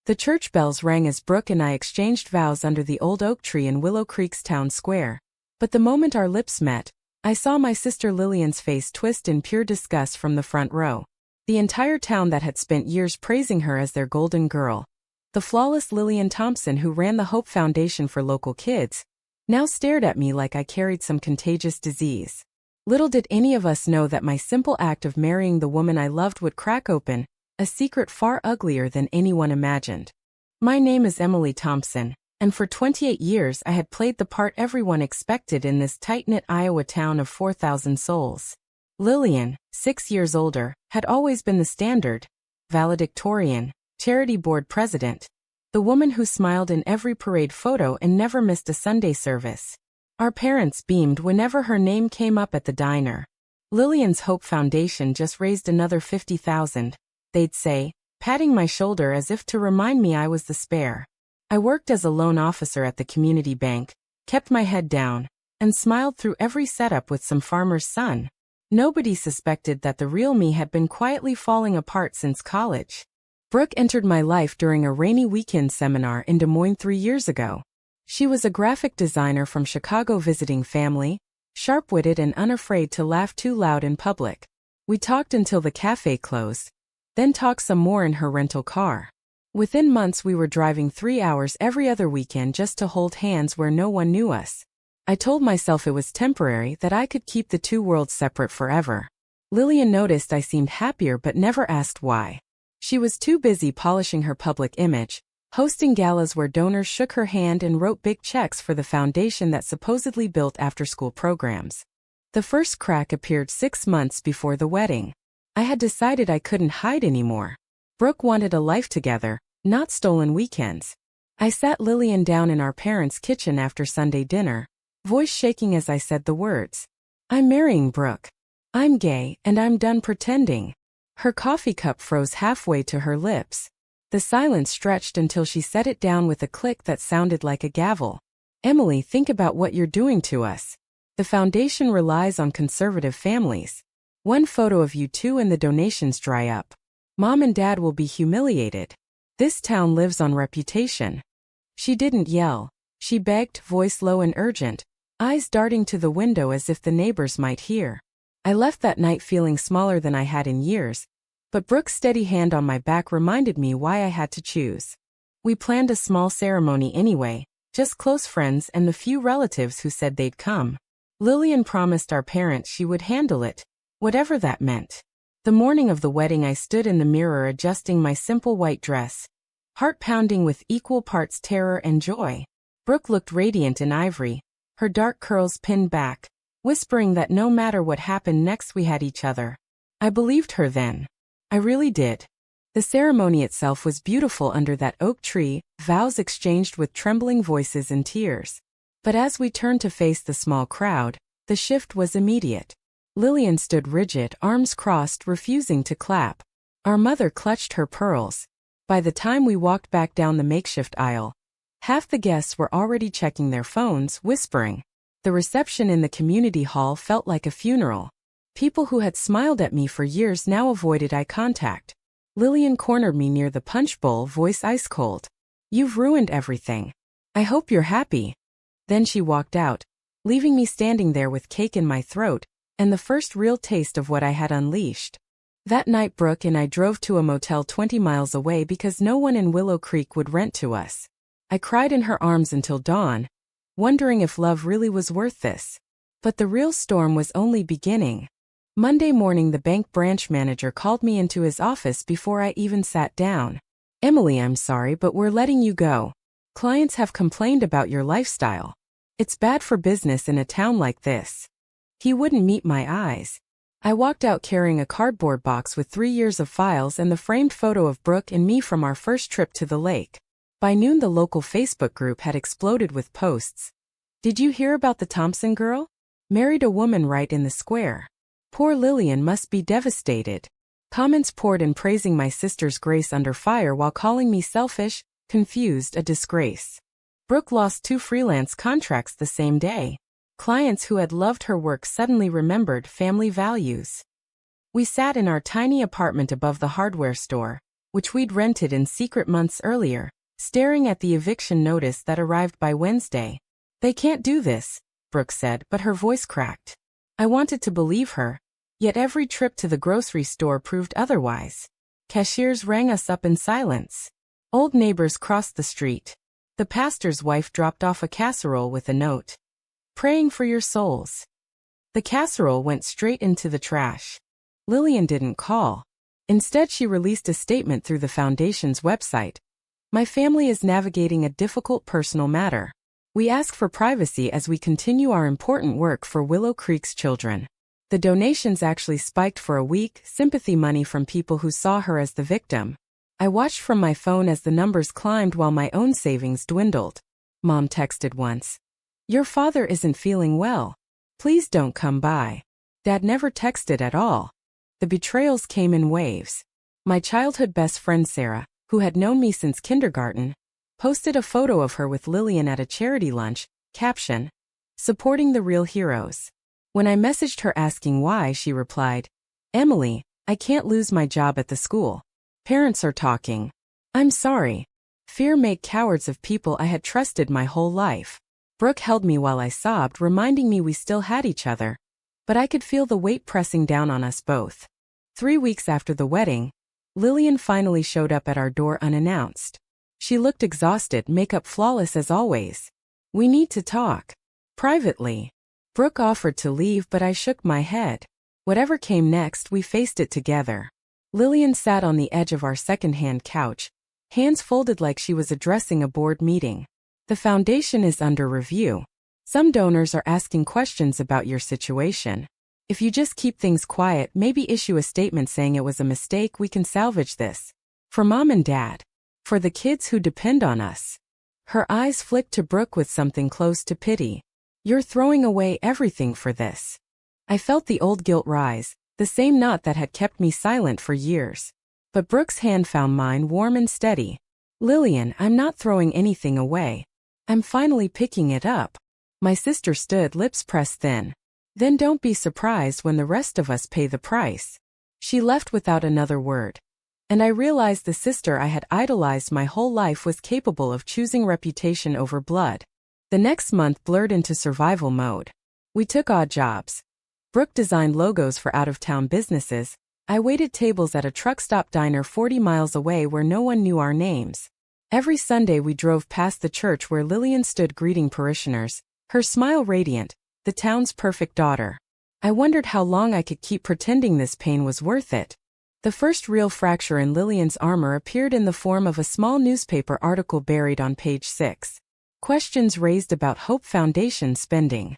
The church bells rang as Brooke and I exchanged vows under the old oak tree in Willow Creek's town square. But the moment our lips met, I saw my sister Lillian's face twist in pure disgust from the front row. The entire town that had spent years praising her as their golden girl, the flawless Lillian Thompson who ran the Hope Foundation for local kids, now stared at me like I carried some contagious disease. Little did any of us know that my simple act of marrying the woman I loved would crack open a secret far uglier than anyone imagined. My name is Emily Thompson, and for 28 years I had played the part everyone expected in this tight-knit Iowa town of 4,000 souls. Lillian, 6 years older, had always been the standard, valedictorian, charity board president, the woman who smiled in every parade photo and never missed a Sunday service. Our parents beamed whenever her name came up at the diner. Lillian's Hope Foundation just raised another $50,000, they'd say, patting my shoulder as if to remind me I was the spare. I worked as a loan officer at the community bank, kept my head down, and smiled through every setup with some farmer's son. Nobody suspected that the real me had been quietly falling apart since college. Brooke entered my life during a rainy weekend seminar in Des Moines 3 years ago. She was a graphic designer from Chicago visiting family, sharp-witted and unafraid to laugh too loud in public. We talked until the cafe closed, then talked some more in her rental car. Within months we were driving 3 hours every other weekend just to hold hands where no one knew us. I told myself it was temporary, that I could keep the two worlds separate forever. Lillian noticed I seemed happier but never asked why. She was too busy polishing her public image, hosting galas where donors shook her hand and wrote big checks for the foundation that supposedly built after-school programs. The first crack appeared 6 months before the wedding. I had decided I couldn't hide anymore. Brooke wanted a life together, not stolen weekends. I sat Lillian down in our parents' kitchen after Sunday dinner, voice shaking as I said the words. I'm marrying Brooke. I'm gay, and I'm done pretending. Her coffee cup froze halfway to her lips. The silence stretched until she set it down with a click that sounded like a gavel. Emily, think about what you're doing to us. The foundation relies on conservative families. One photo of you two and the donations dry up. Mom and Dad will be humiliated. This town lives on reputation. She didn't yell. She begged, voice low and urgent, eyes darting to the window as if the neighbors might hear. I left that night feeling smaller than I had in years, but Brooke's steady hand on my back reminded me why I had to choose. We planned a small ceremony anyway, just close friends and the few relatives who said they'd come. Lillian promised our parents she would handle it, whatever that meant. The morning of the wedding I stood in the mirror adjusting my simple white dress, heart pounding with equal parts terror and joy. Brooke looked radiant in ivory, her dark curls pinned back, whispering that no matter what happened next we had each other. I believed her then. I really did. The ceremony itself was beautiful under that oak tree, vows exchanged with trembling voices and tears. But as we turned to face the small crowd, the shift was immediate. Lillian stood rigid, arms crossed, refusing to clap. Our mother clutched her pearls. By the time we walked back down the makeshift aisle, half the guests were already checking their phones, whispering. The reception in the community hall felt like a funeral. People who had smiled at me for years now avoided eye contact. Lillian cornered me near the punch bowl, voice ice cold. You've ruined everything. I hope you're happy. Then she walked out, leaving me standing there with cake in my throat, and the first real taste of what I had unleashed. That night Brooke and I drove to a motel 20 miles away because no one in Willow Creek would rent to us. I cried in her arms until dawn, wondering if love really was worth this. But the real storm was only beginning. Monday morning the bank branch manager called me into his office before I even sat down. Emily, I'm sorry, but we're letting you go. Clients have complained about your lifestyle. It's bad for business in a town like this. He wouldn't meet my eyes. I walked out carrying a cardboard box with 3 years of files and the framed photo of Brooke and me from our first trip to the lake. By noon the local Facebook group had exploded with posts. Did you hear about the Thompson girl? Married a woman right in the square. Poor Lillian must be devastated. Comments poured in praising my sister's grace under fire while calling me selfish, confused, a disgrace. Brooke lost 2 freelance contracts the same day. Clients who had loved her work suddenly remembered family values. We sat in our tiny apartment above the hardware store, which we'd rented in secret months earlier, staring at the eviction notice that arrived by Wednesday. "They can't do this," Brooke said, but her voice cracked. I wanted to believe her, yet every trip to the grocery store proved otherwise. Cashiers rang us up in silence. Old neighbors crossed the street. The pastor's wife dropped off a casserole with a note. "Praying for your souls." The casserole went straight into the trash. Lillian didn't call. Instead, she released a statement through the Foundation's website. "My family is navigating a difficult personal matter. We ask for privacy as we continue our important work for Willow Creek's children." The donations actually spiked for a week, sympathy money from people who saw her as the victim. I watched from my phone as the numbers climbed while my own savings dwindled. Mom texted once. "Your father isn't feeling well. Please don't come by." Dad never texted at all. The betrayals came in waves. My childhood best friend Sarah, who had known me since kindergarten, posted a photo of her with Lillian at a charity lunch, caption, "Supporting the real heroes." When I messaged her asking why, she replied, "Emily, I can't lose my job at the school. Parents are talking. I'm sorry." Fear made cowards of people I had trusted my whole life. Brooke held me while I sobbed, reminding me we still had each other. But I could feel the weight pressing down on us both. 3 weeks after the wedding, Lillian finally showed up at our door unannounced. She looked exhausted, makeup flawless as always. "We need to talk." Privately. Brooke offered to leave, but I shook my head. Whatever came next, we faced it together. Lillian sat on the edge of our second-hand couch, hands folded like she was addressing a board meeting. "The foundation is under review. Some donors are asking questions about your situation. If you just keep things quiet, maybe issue a statement saying it was a mistake, we can salvage this. For Mom and Dad. For the kids who depend on us." Her eyes flicked to Brooke with something close to pity. "You're throwing away everything for this." I felt the old guilt rise, the same knot that had kept me silent for years. But Brooke's hand found mine, warm and steady. "Lillian, I'm not throwing anything away. I'm finally picking it up." My sister stood, lips pressed thin. "Then don't be surprised when the rest of us pay the price." She left without another word. And I realized the sister I had idolized my whole life was capable of choosing reputation over blood. The next month blurred into survival mode. We took odd jobs. Brooke designed logos for out-of-town businesses. I waited tables at a truck stop diner 40 miles away where no one knew our names. Every Sunday we drove past the church where Lillian stood greeting parishioners, her smile radiant, the town's perfect daughter. I wondered how long I could keep pretending this pain was worth it. The first real fracture in Lillian's armor appeared in the form of a small newspaper article buried on page 6. Questions raised about Hope Foundation spending.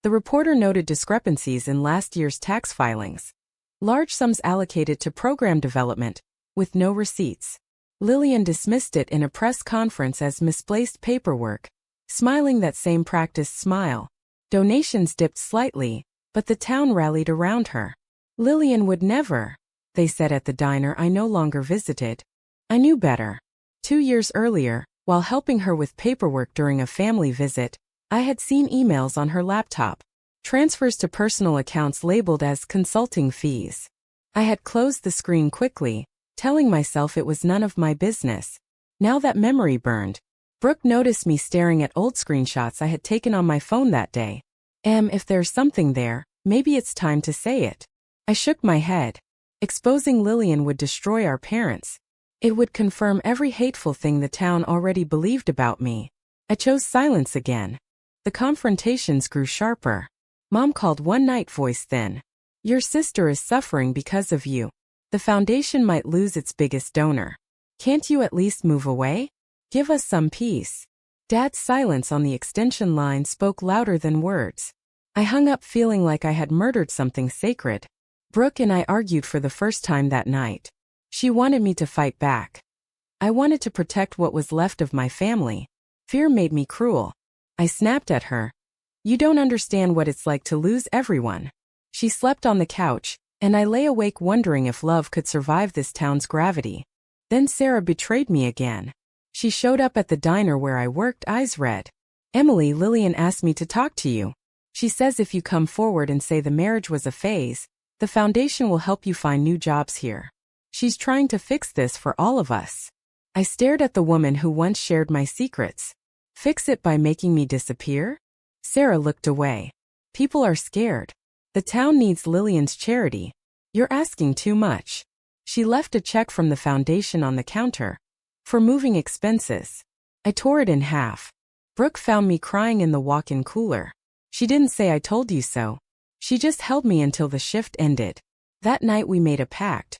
The reporter noted discrepancies in last year's tax filings. Large sums allocated to program development, with no receipts. Lillian dismissed it in a press conference as misplaced paperwork, smiling that same practiced smile. Donations dipped slightly, but the town rallied around her. "Lillian would never," they said at the diner I no longer visited. I knew better. 2 years earlier, while helping her with paperwork during a family visit, I had seen emails on her laptop. Transfers to personal accounts labeled as consulting fees. I had closed the screen quickly, telling myself it was none of my business. Now that memory burned. Brooke noticed me staring at old screenshots I had taken on my phone that day. If there's something there, maybe it's time to say it." I shook my head. Exposing Lillian would destroy our parents. It would confirm every hateful thing the town already believed about me. I chose silence again. The confrontations grew sharper. Mom called one night, voice thin. "Your sister is suffering because of you. The foundation might lose its biggest donor. Can't you at least move away? Give us some peace." Dad's silence on the extension line spoke louder than words. I hung up feeling like I had murdered something sacred. Brooke and I argued for the first time that night. She wanted me to fight back. I wanted to protect what was left of my family. Fear made me cruel. I snapped at her. "You don't understand what it's like to lose everyone." She slept on the couch, and I lay awake wondering if love could survive this town's gravity. Then Sarah betrayed me again. She showed up at the diner where I worked, eyes red. "Emily, Lillian asked me to talk to you. She says if you come forward and say the marriage was a phase, the foundation will help you find new jobs here." She's trying to fix this for all of us. I stared at the woman who once shared my secrets. Fix it by making me disappear? Sarah looked away. People are scared. The town needs Lillian's charity. You're asking too much. She left a check from the foundation on the counter. For moving expenses. I tore it in half. Brooke found me crying in the walk-in cooler. She didn't say I told you so. She just held me until the shift ended. That night we made a pact.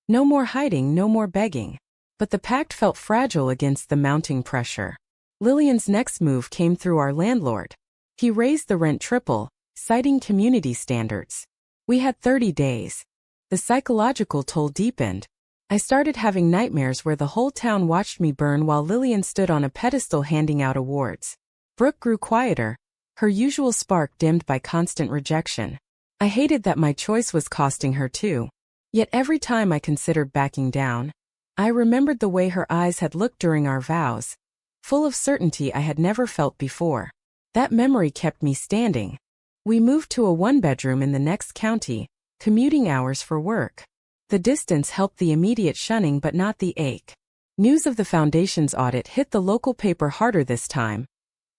No more hiding, no more begging. But the pact felt fragile against the mounting pressure. Lillian's next move came through our landlord. He raised the rent triple, citing community standards. We had 30 days. The psychological toll deepened. I started having nightmares where the whole town watched me burn while Lillian stood on a pedestal handing out awards. Brooke grew quieter, her usual spark dimmed by constant rejection. I hated that my choice was costing her too. Yet every time I considered backing down, I remembered the way her eyes had looked during our vows, full of certainty I had never felt before. That memory kept me standing. We moved to a one-bedroom in the next county, commuting hours for work. The distance helped the immediate shunning but not the ache. News of the foundation's audit hit the local paper harder this time.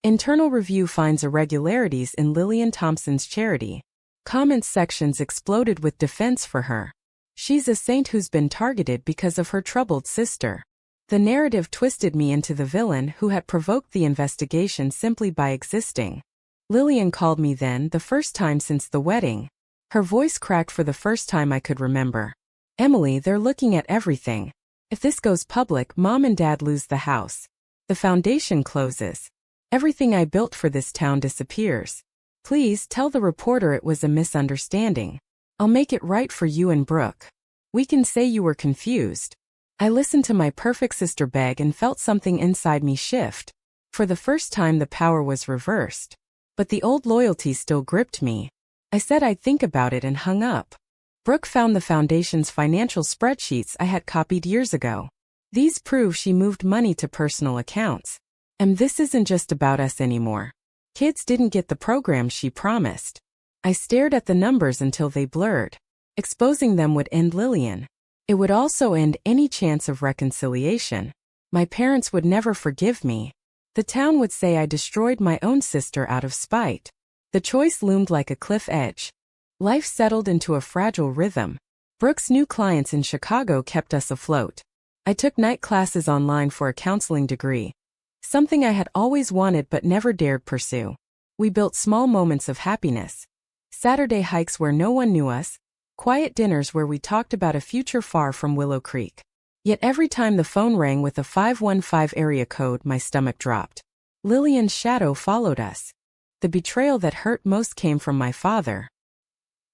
Internal review finds irregularities in Lillian Thompson's charity. Comments sections exploded with defense for her. She's a saint who's been targeted because of her troubled sister. The narrative twisted me into the villain who had provoked the investigation simply by existing. Lillian called me then, the first time since the wedding. Her voice cracked for the first time I could remember. Emily, they're looking at everything. If this goes public, Mom and Dad lose the house. The foundation closes. Everything I built for this town disappears. Please tell the reporter it was a misunderstanding. I'll make it right for you and Brooke. We can say you were confused. I listened to my perfect sister beg and felt something inside me shift. For the first time the power was reversed. But the old loyalty still gripped me. I said I'd think about it and hung up. Brooke found the foundation's financial spreadsheets I had copied years ago. These prove she moved money to personal accounts. And this isn't just about us anymore. Kids didn't get the programs she promised. I stared at the numbers until they blurred. Exposing them would end Lillian. It would also end any chance of reconciliation. My parents would never forgive me. The town would say I destroyed my own sister out of spite. The choice loomed like a cliff edge. Life settled into a fragile rhythm. Brooke's new clients in Chicago kept us afloat. I took night classes online for a counseling degree. Something I had always wanted but never dared pursue. We built small moments of happiness. Saturday hikes where no one knew us. Quiet dinners where we talked about a future far from Willow Creek. Yet every time the phone rang with a 515 area code, my stomach dropped. Lillian's shadow followed us. The betrayal that hurt most came from my father.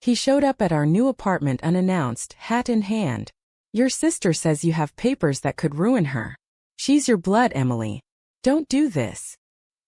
He showed up at our new apartment unannounced, hat in hand. Your sister says you have papers that could ruin her. She's your blood, Emily. Don't do this.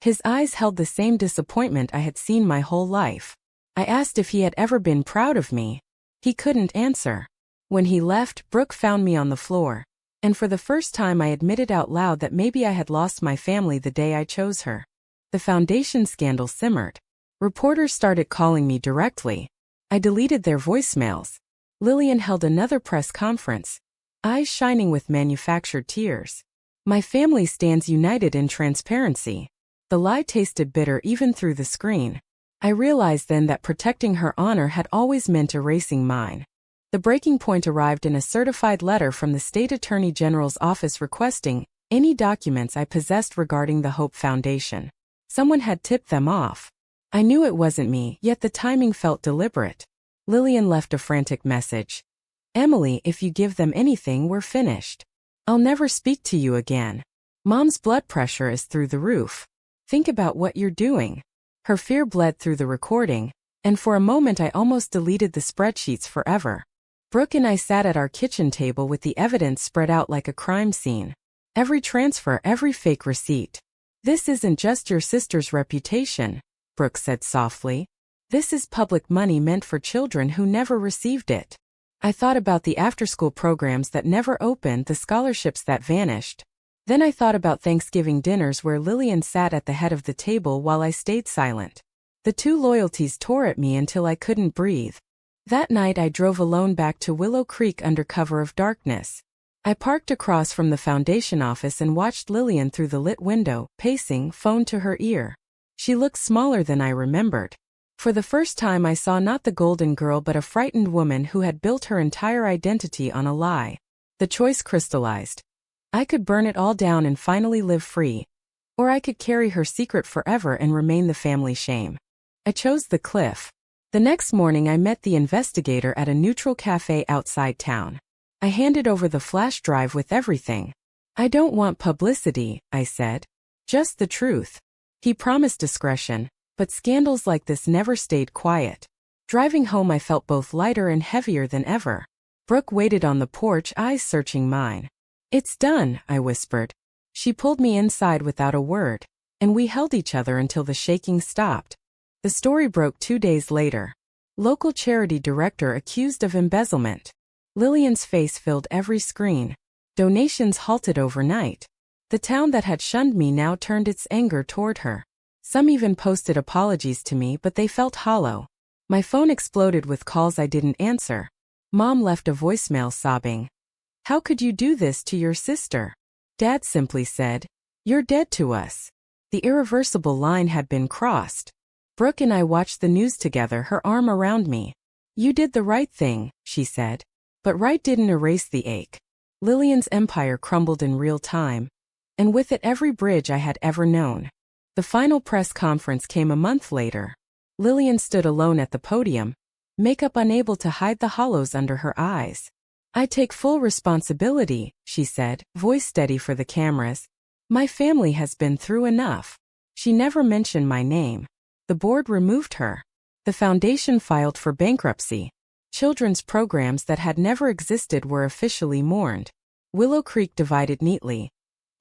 His eyes held the same disappointment I had seen my whole life. I asked if he had ever been proud of me. He couldn't answer. When he left, Brooke found me on the floor. And for the first time I admitted out loud that maybe I had lost my family the day I chose her. The foundation scandal simmered. Reporters started calling me directly. I deleted their voicemails. Lillian held another press conference, eyes shining with manufactured tears. My family stands united in transparency. The lie tasted bitter even through the screen. I realized then that protecting her honor had always meant erasing mine. The breaking point arrived in a certified letter from the State Attorney General's office requesting any documents I possessed regarding the Hope Foundation. Someone had tipped them off. I knew it wasn't me, yet the timing felt deliberate. Lillian left a frantic message. Emily, if you give them anything, we're finished. I'll never speak to you again. Mom's blood pressure is through the roof. Think about what you're doing. Her fear bled through the recording, and for a moment I almost deleted the spreadsheets forever. Brooke and I sat at our kitchen table with the evidence spread out like a crime scene. Every transfer, every fake receipt. This isn't just your sister's reputation, Brooke said softly. This is public money meant for children who never received it. I thought about the after-school programs that never opened, the scholarships that vanished. Then I thought about Thanksgiving dinners where Lillian sat at the head of the table while I stayed silent. The two loyalties tore at me until I couldn't breathe. That night I drove alone back to Willow Creek under cover of darkness. I parked across from the foundation office and watched Lillian through the lit window, pacing, phone to her ear. She looked smaller than I remembered. For the first time I saw not the golden girl but a frightened woman who had built her entire identity on a lie. The choice crystallized. I could burn it all down and finally live free. Or I could carry her secret forever and remain the family shame. I chose the cliff. The next morning I met the investigator at a neutral cafe outside town. I handed over the flash drive with everything. "I don't want publicity," I said. "Just the truth." He promised discretion, but scandals like this never stayed quiet. Driving home I felt both lighter and heavier than ever. Brooke waited on the porch, eyes searching mine. "It's done," I whispered. She pulled me inside without a word, and we held each other until the shaking stopped. The story broke 2 days later. Local charity director accused of embezzlement. Lillian's face filled every screen. Donations halted overnight. The town that had shunned me now turned its anger toward her. Some even posted apologies to me, but they felt hollow. My phone exploded with calls I didn't answer. Mom left a voicemail sobbing. "How could you do this to your sister?" Dad simply said, "You're dead to us." The irreversible line had been crossed. Brooke and I watched the news together, her arm around me. "You did the right thing," she said. But right didn't erase the ache. Lillian's empire crumbled in real time. And with it every bridge I had ever known. The final press conference came a month later. Lillian stood alone at the podium, makeup unable to hide the hollows under her eyes. "I take full responsibility," she said, voice steady for the cameras. "My family has been through enough." She never mentioned my name. The board removed her. The foundation filed for bankruptcy. Children's programs that had never existed were officially mourned. Willow Creek divided neatly.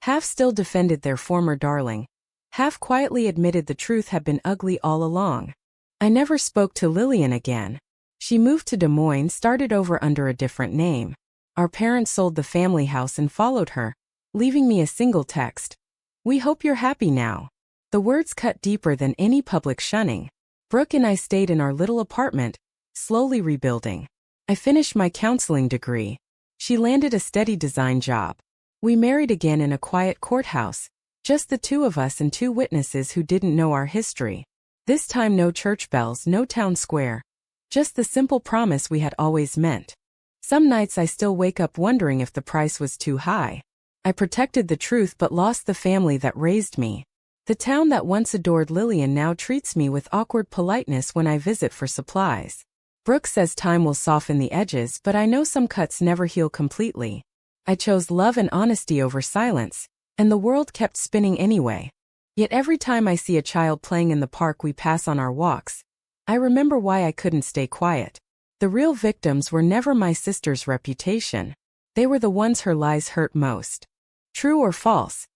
Half still defended their former darling. Half quietly admitted the truth had been ugly all along. I never spoke to Lillian again. She moved to Des Moines, started over under a different name. Our parents sold the family house and followed her, leaving me a single text. "We hope you're happy now." The words cut deeper than any public shunning. Brooke and I stayed in our little apartment, slowly rebuilding. I finished my counseling degree. She landed a steady design job. We married again in a quiet courthouse, just the two of us and 2 witnesses who didn't know our history. This time no church bells, no town square. Just the simple promise we had always meant. Some nights I still wake up wondering if the price was too high. I protected the truth but lost the family that raised me. The town that once adored Lillian now treats me with awkward politeness when I visit for supplies. Brooke says time will soften the edges, but I know some cuts never heal completely. I chose love and honesty over silence, and the world kept spinning anyway. Yet every time I see a child playing in the park we pass on our walks, I remember why I couldn't stay quiet. The real victims were never my sister's reputation. They were the ones her lies hurt most. True or false?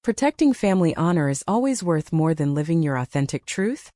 Protecting family honor is always worth more than living your authentic truth.